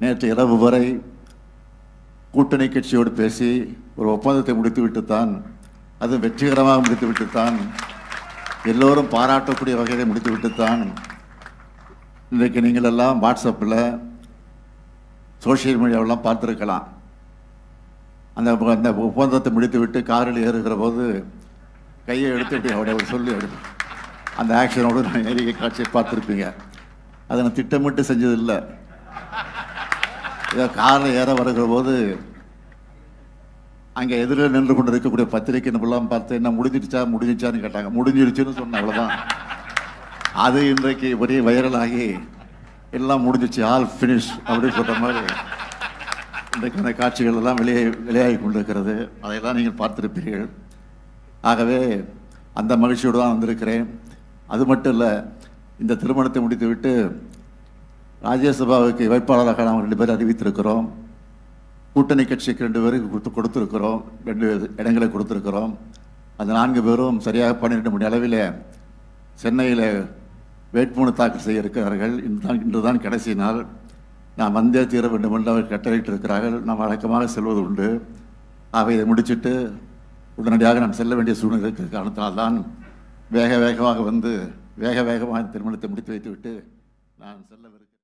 நேற்று இரவு வரை கூட்டணி கட்சியோடு பேசி ஒரு ஒப்பந்தத்தை முடித்துவிட்டுத்தான், அது வெற்றிகரமாக முடித்துவிட்டுத்தான், எல்லோரும் பாராட்டக்கூடிய வகையை முடித்துவிட்டுத்தான் இன்றைக்கு நீங்கள் எல்லாம் வாட்ஸ்அப்பில் சோசியல் மீடியாவெல்லாம் பார்த்துருக்கலாம். அந்த அந்த ஒப்பந்தத்தை முடித்துவிட்டு காரில் ஏறுகிற போது கையை எடுத்துட்டு அவருடைய சொல்லி அந்த ஆக்ஷனோடு நான் ஏறிய காட்சியை பார்த்துருப்பீங்க. அதை நான் திட்டமிட்டு செஞ்சதில்லை. இதை காரில் ஏற வருகிற போது அங்கே எதிரில் நின்று கொண்டு இருக்கக்கூடிய பத்திரிகை நிபுணர்லாம் பார்த்து என்ன முடிஞ்சிச்சான்னு கேட்டாங்க. முடிஞ்சிருச்சுன்னு சொன்னேன், அவ்வளோதான். அது இன்றைக்கு ஒரே வைரலாகி எல்லாம் முடிஞ்சிச்சு, ஆல் ஃபினிஷ் அப்படின்னு சொல்கிற மாதிரி இன்றைக்கு அந்த காட்சிகள் எல்லாம் வெளியாகி கொண்டிருக்கிறது. அதையெல்லாம் நீங்கள் பார்த்துருப்பீர்கள். ஆகவே அந்த மகிழ்ச்சியோடு தான் வந்திருக்கிறேன். அது மட்டும் இல்லை, இந்த திருமணத்தை முடித்துவிட்டு ராஜ்யசபாவுக்கு வேட்பாளராக நாம் 2 பேர் அறிவித்திருக்கிறோம். கூட்டணி கட்சிக்கு 2 பேருக்கு கொடுத்துருக்கிறோம், 2 இடங்களை கொடுத்துருக்கிறோம். அந்த 4 பேரும் சரியாக 12 மணி அளவில் சென்னையில் வேட்புமனு தாக்கல் செய்ய இருக்கிறார்கள். இன்று தான் கடைசி நாள். நான் வந்தே தீர வேண்டும் என்று அவர் கட்டளையிட்டு இருக்கிறார்கள். நாம் வழக்கமாக செல்வது உண்டு. ஆகவே இதை முடிச்சுட்டு உடனடியாக நான் செல்ல வேண்டிய சூழ்நிலை இருக்கிற காரணத்தினால்தான் வேகமாக வந்து வேகமாக திருமணத்தை முடித்து வைத்துவிட்டு நான் செல்லவிருக்கிறேன்.